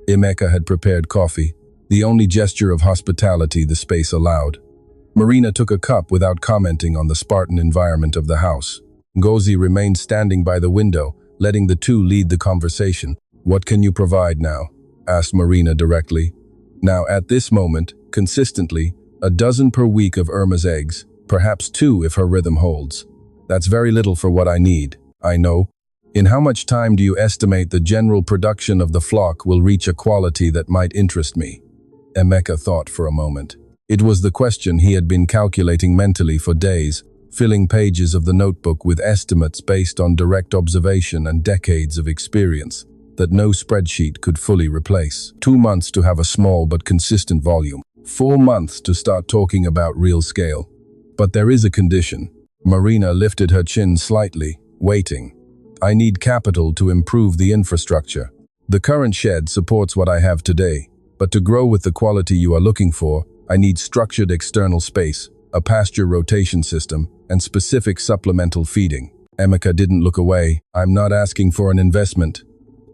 Emeka had prepared coffee, the only gesture of hospitality the space allowed. Marina took a cup without commenting on the Spartan environment of the house. Ngozi remained standing by the window, letting the two lead the conversation. "What can you provide now?" asked Marina directly. Now, at this moment, consistently, a dozen per week of Irma's eggs, perhaps 2 if her rhythm holds. "That's very little for what I need, I know. In how much time do you estimate the general production of the flock will reach a quality that might interest me?" Emeka thought for a moment. It was the question he had been calculating mentally for days, filling pages of the notebook with estimates based on direct observation and decades of experience that no spreadsheet could fully replace. 2 months to have a small but consistent volume. 4 months to start talking about real scale. But there is a condition. Marina lifted her chin slightly, waiting. "I need capital to improve the infrastructure. The current shed supports what I have today, but to grow with the quality you are looking for, I need structured external space, a pasture rotation system, and specific supplemental feeding." Emeka didn't look away. "I'm not asking for an investment.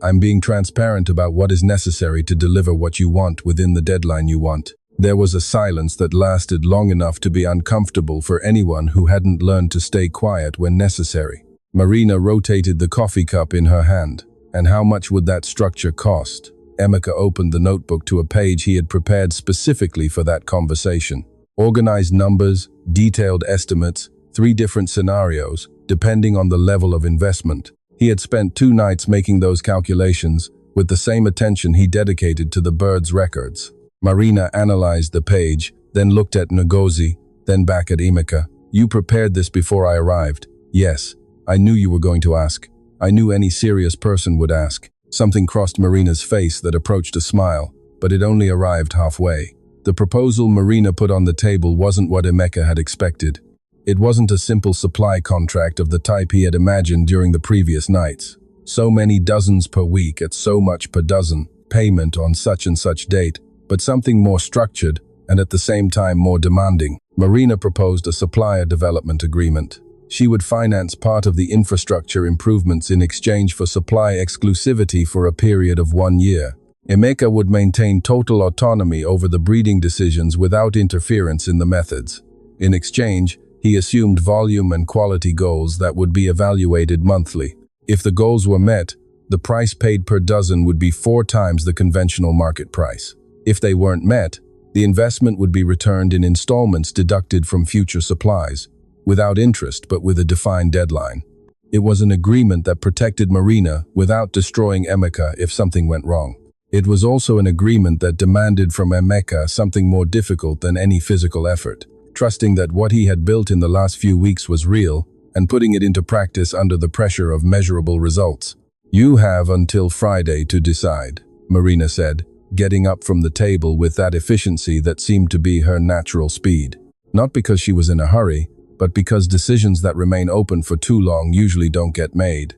I'm being transparent about what is necessary to deliver what you want within the deadline you want." There was a silence that lasted long enough to be uncomfortable for anyone who hadn't learned to stay quiet when necessary. Marina rotated the coffee cup in her hand. "And how much would that structure cost?" Emeka opened the notebook to a page he had prepared specifically for that conversation. Organized numbers, detailed estimates, 3 different scenarios, depending on the level of investment. He had spent 2 nights making those calculations, with the same attention he dedicated to the birds' records. Marina analyzed the page, then looked at Ngozi, then back at Emeka. "You prepared this before I arrived?" "Yes. I knew you were going to ask. I knew any serious person would ask." Something crossed Marina's face that approached a smile, but it only arrived halfway. The proposal Marina put on the table wasn't what Emeka had expected. It wasn't a simple supply contract of the type he had imagined during the previous nights. So many dozens per week at so much per dozen, payment on such and such date, but something more structured and at the same time more demanding. Marina proposed a supplier development agreement. She would finance part of the infrastructure improvements in exchange for supply exclusivity for a period of 1 year. Emeka would maintain total autonomy over the breeding decisions without interference in the methods. In exchange, he assumed volume and quality goals that would be evaluated monthly. If the goals were met, the price paid per dozen would be 4 times the conventional market price. If they weren't met, the investment would be returned in installments deducted from future supplies, without interest but with a defined deadline. It was an agreement that protected Marina without destroying Emeka if something went wrong. It was also an agreement that demanded from Emeka something more difficult than any physical effort, trusting that what he had built in the last few weeks was real and putting it into practice under the pressure of measurable results. "You have until Friday to decide," Marina said, getting up from the table with that efficiency that seemed to be her natural speed. Not because she was in a hurry, but because decisions that remain open for too long usually don't get made.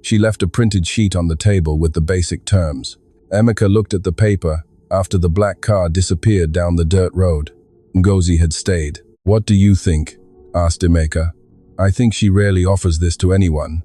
She left a printed sheet on the table with the basic terms. Emeka looked at the paper after the black car disappeared down the dirt road. Ngozi had stayed. "What do you think?" asked Emeka. "I think she rarely offers this to anyone."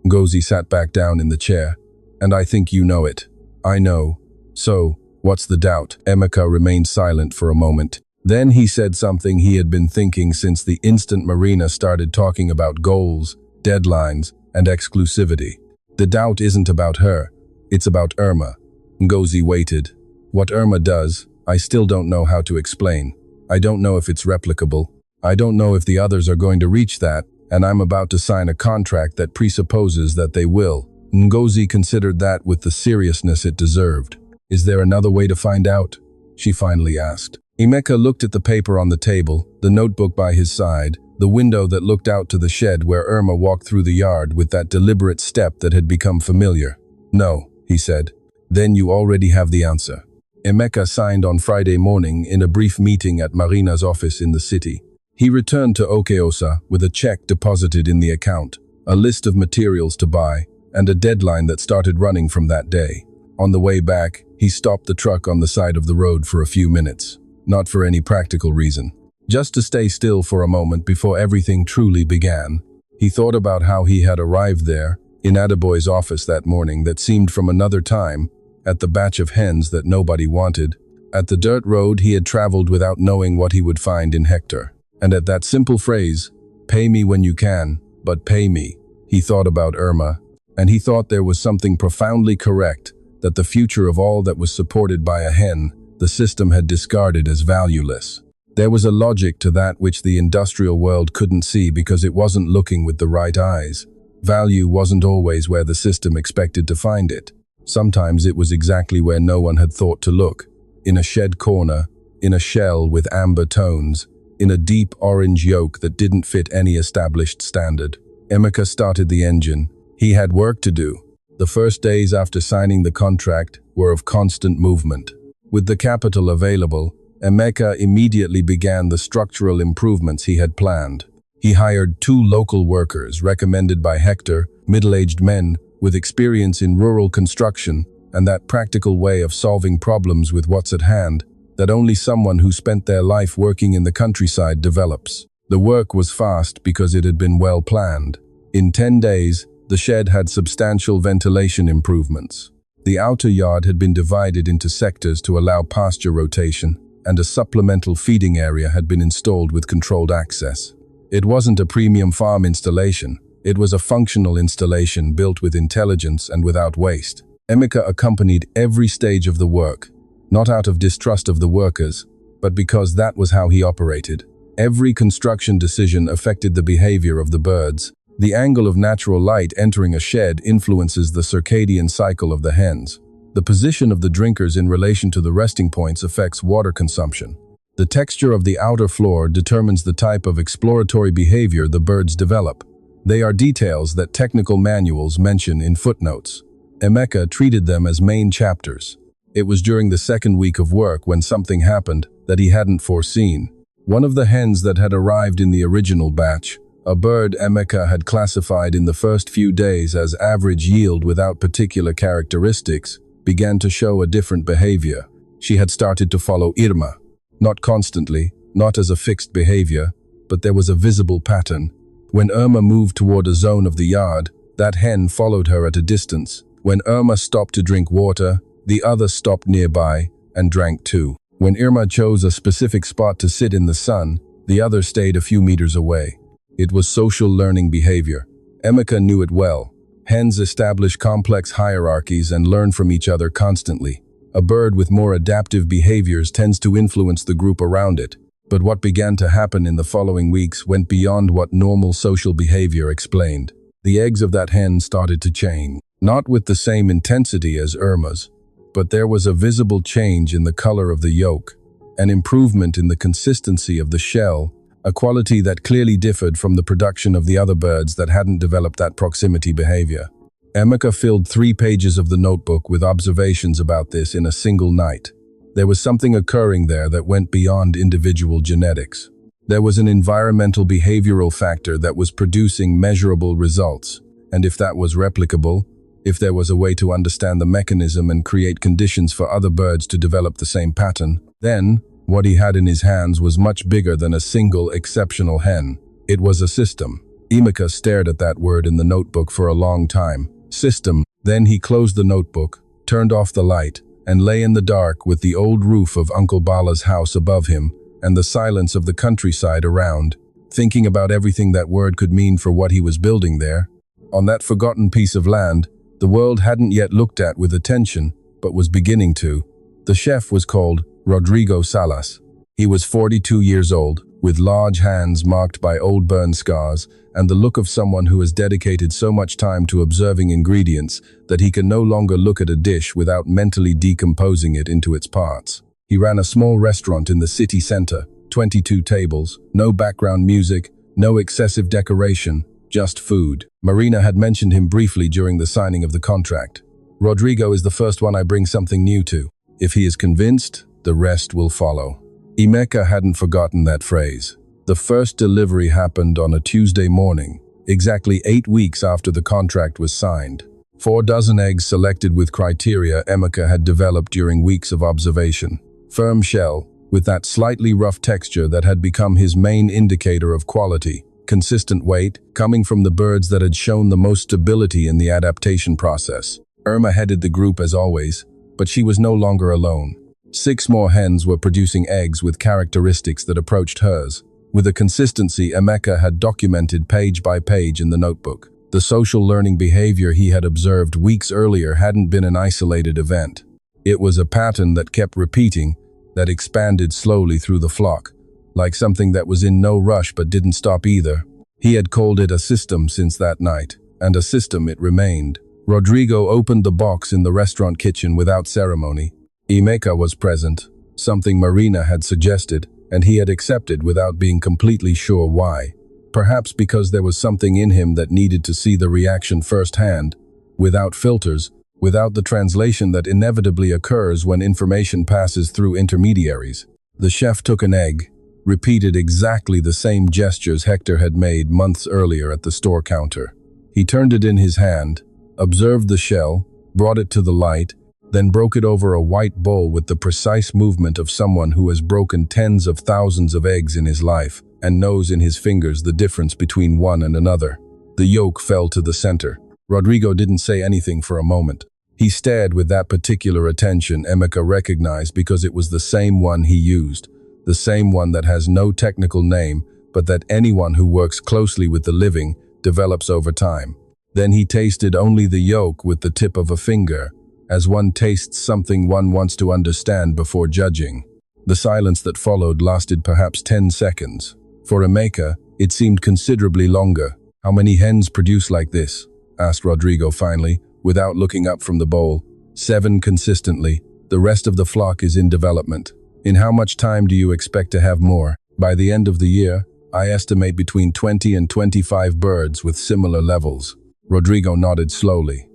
Ngozi sat back down in the chair. "And I think you know it." "I know. So, what's the doubt?" Emeka remained silent for a moment. Then he said something he had been thinking since the instant Marina started talking about goals, deadlines, and exclusivity. "The doubt isn't about her. It's about Irma." Ngozi waited. "What Irma does, I still don't know how to explain. I don't know if it's replicable. I don't know if the others are going to reach that, and I'm about to sign a contract that presupposes that they will." Ngozi considered that with the seriousness it deserved. "Is there another way to find out?" she finally asked. Emeka looked at the paper on the table, the notebook by his side, the window that looked out to the shed where Irma walked through the yard with that deliberate step that had become familiar. "No," he said. "Then you already have the answer." Emeka signed on Friday morning in a brief meeting at Marina's office in the city. He returned to Okeosa with a check deposited in the account, a list of materials to buy, and a deadline that started running from that day. On the way back, he stopped the truck on the side of the road for a few minutes. Not for any practical reason. Just to stay still for a moment before everything truly began. He thought about how he had arrived there, in Adaboy's office that morning that seemed from another time, at the batch of hens that nobody wanted, at the dirt road he had traveled without knowing what he would find in Hector. And at that simple phrase, "Pay me when you can, but pay me," he thought about Irma, and he thought there was something profoundly correct, that the future of all that was supported by a hen, the system had discarded as valueless. There was a logic to that which the industrial world couldn't see because it wasn't looking with the right eyes. Value wasn't always where the system expected to find it. Sometimes it was exactly where no one had thought to look. In a shed corner, in a shell with amber tones, in a deep orange yolk that didn't fit any established standard. Emeka started the engine. He had work to do. The first days after signing the contract were of constant movement. With the capital available, Emeka immediately began the structural improvements he had planned. He hired 2 local workers recommended by Hector, middle-aged men with experience in rural construction and that practical way of solving problems with what's at hand that only someone who spent their life working in the countryside develops. The work was fast because it had been well planned. In 10 days, the shed had substantial ventilation improvements. The outer yard had been divided into sectors to allow pasture rotation, and a supplemental feeding area had been installed with controlled access. It wasn't a premium farm installation. It was a functional installation built with intelligence and without waste. Emeka accompanied every stage of the work, not out of distrust of the workers, but because that was how he operated. Every construction decision affected the behavior of the birds. The angle of natural light entering a shed influences the circadian cycle of the hens. The position of the drinkers in relation to the resting points affects water consumption. The texture of the outer floor determines the type of exploratory behavior the birds develop. They are details that technical manuals mention in footnotes. Emeka treated them as main chapters. It was during the second week of work when something happened that he hadn't foreseen. One of the hens that had arrived in the original batch, a bird Emeka had classified in the first few days as average yield without particular characteristics, began to show a different behavior. She had started to follow Irma, not constantly, not as a fixed behavior, but there was a visible pattern. When Irma moved toward a zone of the yard, that hen followed her at a distance. When Irma stopped to drink water, the other stopped nearby and drank too. When Irma chose a specific spot to sit in the sun, the other stayed a few meters away. It was social learning behavior. Emeka knew it well. Hens establish complex hierarchies and learn from each other constantly. A bird with more adaptive behaviors tends to influence the group around it. But what began to happen in the following weeks went beyond what normal social behavior explained. The eggs of that hen started to change. Not with the same intensity as Irma's, but there was a visible change in the color of the yolk, an improvement in the consistency of the shell, a quality that clearly differed from the production of the other birds that hadn't developed that proximity behavior. Emeka filled 3 pages of the notebook with observations about this in a single night. There was something occurring there that went beyond individual genetics. There was an environmental behavioral factor that was producing measurable results, and if that was replicable, if there was a way to understand the mechanism and create conditions for other birds to develop the same pattern, then what he had in his hands was much bigger than a single exceptional hen. It was a system. Emeka stared at that word in the notebook for a long time. System. Then he closed the notebook, turned off the light, and lay in the dark with the old roof of Uncle Bala's house above him and the silence of the countryside around, thinking about everything that word could mean for what he was building there. On that forgotten piece of land, the world hadn't yet looked at with attention, but was beginning to. The chef was called Rodrigo Salas. He was 42 years old, with large hands marked by old burn scars, and the look of someone who has dedicated so much time to observing ingredients that he can no longer look at a dish without mentally decomposing it into its parts. He ran a small restaurant in the city center, 22 tables, no background music, no excessive decoration, just food. Marina had mentioned him briefly during the signing of the contract. Rodrigo is the first one I bring something new to. If he is convinced, the rest will follow. Emeka hadn't forgotten that phrase. The first delivery happened on a Tuesday morning, exactly 8 weeks after the contract was signed. 4 dozen eggs selected with criteria Emeka had developed during weeks of observation. Firm shell, with that slightly rough texture that had become his main indicator of quality. Consistent weight, coming from the birds that had shown the most stability in the adaptation process. Irma headed the group as always, but she was no longer alone. 6 more hens were producing eggs with characteristics that approached hers, with a consistency Emeka had documented page by page in the notebook. The social learning behavior he had observed weeks earlier hadn't been an isolated event. It was a pattern that kept repeating, that expanded slowly through the flock, like something that was in no rush but didn't stop either. He had called it a system since that night, and a system it remained. Rodrigo opened the box in the restaurant kitchen without ceremony. Emeka was present, something Marina had suggested, and he had accepted without being completely sure why. Perhaps because there was something in him that needed to see the reaction firsthand, without filters, without the translation that inevitably occurs when information passes through intermediaries. The chef took an egg, repeated exactly the same gestures Hector had made months earlier at the store counter. He turned it in his hand, observed the shell, brought it to the light, then broke it over a white bowl with the precise movement of someone who has broken tens of thousands of eggs in his life and knows in his fingers the difference between one and another. The yolk fell to the center. Rodrigo didn't say anything for a moment. He stared with that particular attention Emeka recognized because it was the same one he used, the same one that has no technical name, but that anyone who works closely with the living develops over time. Then he tasted only the yolk with the tip of a finger, as one tastes something one wants to understand before judging. The silence that followed lasted perhaps 10 seconds. For Emeka, it seemed considerably longer. "How many hens produce like this?" asked Rodrigo finally, without looking up from the bowl. 7 consistently. The rest of the flock is in development. In how much time do you expect to have more? By the end of the year, I estimate between 20 and 25 birds with similar levels. Rodrigo nodded slowly.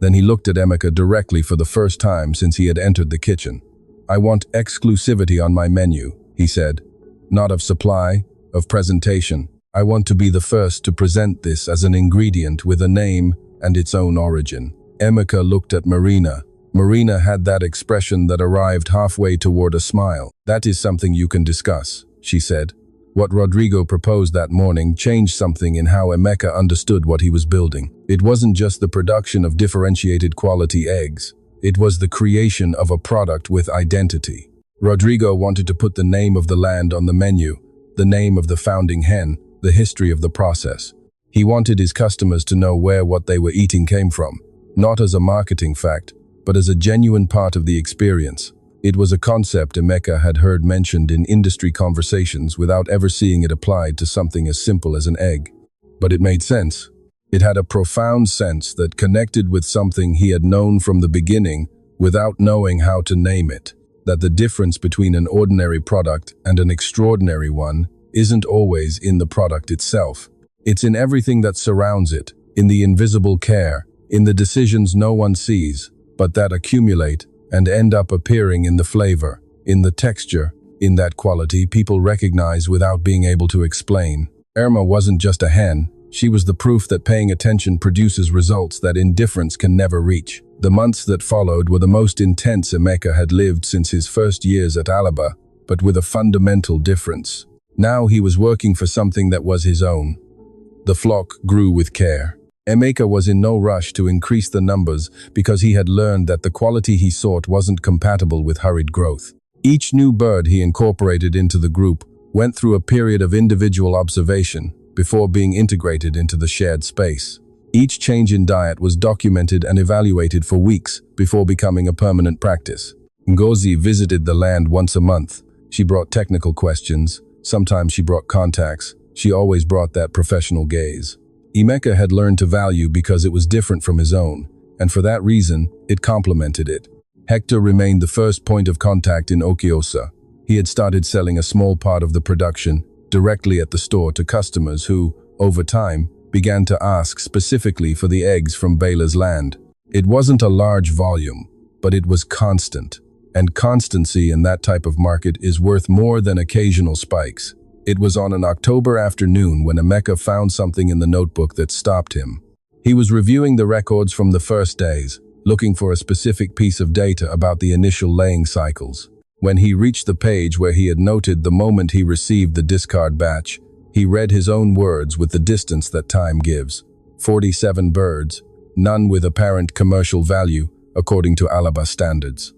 Then he looked at Emeka directly for the first time since he had entered the kitchen. "I want exclusivity on my menu," he said. not of supply, of presentation. I want to be the first to present this as an ingredient with a name and its own origin. Emeka looked at Marina. Marina had that expression that arrived halfway toward a smile. That is something you can discuss, she said. What Rodrigo proposed that morning changed something in how Emeka understood what he was building. It wasn't just the production of differentiated quality eggs. It was the creation of a product with identity. Rodrigo wanted to put the name of the land on the menu, the name of the founding hen, the history of the process. He wanted his customers to know where what they were eating came from, not as a marketing fact, but as a genuine part of the experience. It was a concept Emeka had heard mentioned in industry conversations without ever seeing it applied to something as simple as an egg. But it made sense. It had a profound sense that connected with something he had known from the beginning without knowing how to name it. That the difference between an ordinary product and an extraordinary one isn't always in the product itself. It's in everything that surrounds it, in the invisible care, in the decisions no one sees, but that accumulate and end up appearing in the flavor, in the texture, in that quality people recognize without being able to explain. Irma wasn't just a hen, she was the proof that paying attention produces results that indifference can never reach. The months that followed were the most intense Emeka had lived since his first years at Alaba, but with a fundamental difference. Now he was working for something that was his own. The flock grew with care. Emeka was in no rush to increase the numbers because he had learned that the quality he sought wasn't compatible with hurried growth. Each new bird he incorporated into the group went through a period of individual observation before being integrated into the shared space. Each change in diet was documented and evaluated for weeks before becoming a permanent practice. Ngozi visited the land once a month. She brought technical questions. Sometimes she brought contacts. She always brought that professional gaze. Emeka had learned to value because it was different from his own, and for that reason, it complemented it. Hector remained the first point of contact in Okiosa. He had started selling a small part of the production directly at the store to customers who, over time, began to ask specifically for the eggs from Bela's land. It wasn't a large volume, but it was constant, and constancy in that type of market is worth more than occasional spikes. It was on an October afternoon when Emeka found something in the notebook that stopped him. He was reviewing the records from the first days, looking for a specific piece of data about the initial laying cycles. When he reached the page where he had noted the moment he received the discard batch, he read his own words with the distance that time gives. 47 birds, none with apparent commercial value, according to Alaba standards.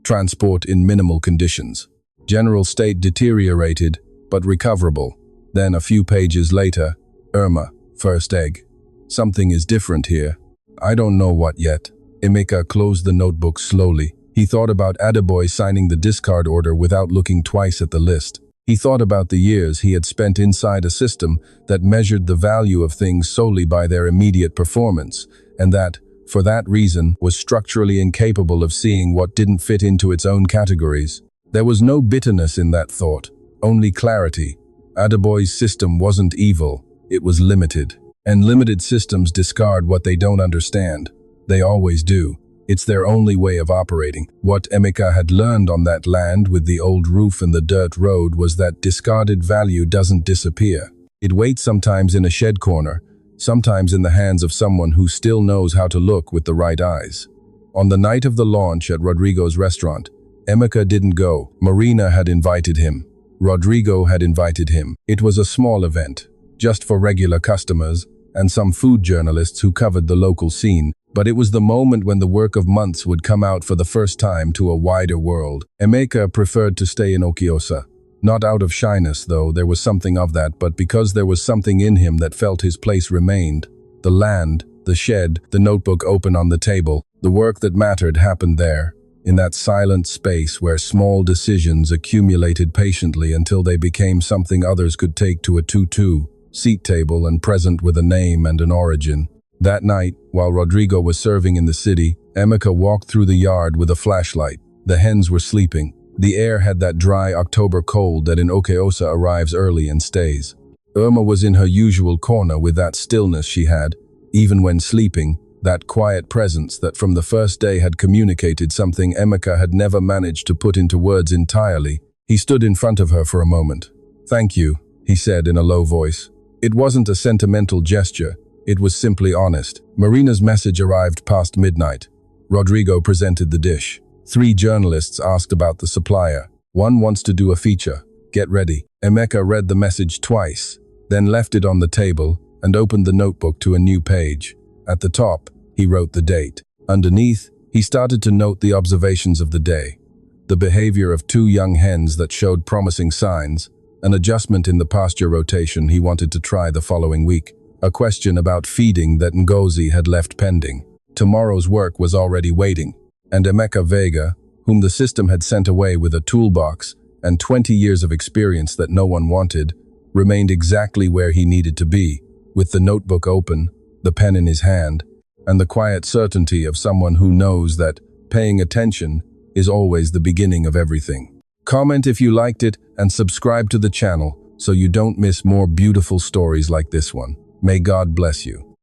Transport in minimal conditions. General state deteriorated, but recoverable. Then a few pages later, Irma, first egg. Something is different here. I don't know what yet. Emeka closed the notebook slowly. He thought about Adeboy signing the discard order without looking twice at the list. He thought about the years he had spent inside a system that measured the value of things solely by their immediate performance, and that, for that reason, was structurally incapable of seeing what didn't fit into its own categories. There was no bitterness in that thought, only clarity. Adeboy's system wasn't evil, it was limited. And limited systems discard what they don't understand. They always do. It's their only way of operating. What Emeka had learned on that land with the old roof and the dirt road was that discarded value doesn't disappear. It waits sometimes in a shed corner, sometimes in the hands of someone who still knows how to look with the right eyes. On the night of the launch at Rodrigo's restaurant, Emeka didn't go. Marina had invited him. Rodrigo had invited him. It was a small event, just for regular customers and some food journalists who covered the local scene. But it was the moment when the work of months would come out for the first time to a wider world. Emeka preferred to stay in Okiosa. Not out of shyness, though, there was something of that, but because there was something in him that felt his place remained. The land, the shed, the notebook open on the table, the work that mattered happened there, in that silent space where small decisions accumulated patiently until they became something others could take to a 2-2 seat table and present with a name and an origin. That night, while Rodrigo was serving in the city, Emeka walked through the yard with a flashlight. The hens were sleeping. The air had that dry October cold that in Okiosa arrives early and stays. Irma was in her usual corner with that stillness she had, even when sleeping, that quiet presence that from the first day had communicated something Emeka had never managed to put into words entirely. He stood in front of her for a moment. "Thank you," he said in a low voice. It wasn't a sentimental gesture, it was simply honest. Marina's message arrived past midnight. Rodrigo presented the dish. 3 journalists asked about the supplier. One wants to do a feature. Get ready. Emeka read the message twice, then left it on the table and opened the notebook to a new page. At the top, he wrote the date. Underneath, he started to note the observations of the day. The behavior of 2 young hens that showed promising signs, an adjustment in the pasture rotation he wanted to try the following week, a question about feeding that Ngozi had left pending. Tomorrow's work was already waiting, and Emeka Vega, whom the system had sent away with a toolbox and 20 years of experience that no one wanted, remained exactly where he needed to be, with the notebook open, the pen in his hand, and the quiet certainty of someone who knows that paying attention is always the beginning of everything. Comment if you liked it and subscribe to the channel so you don't miss more beautiful stories like this one. May God bless you.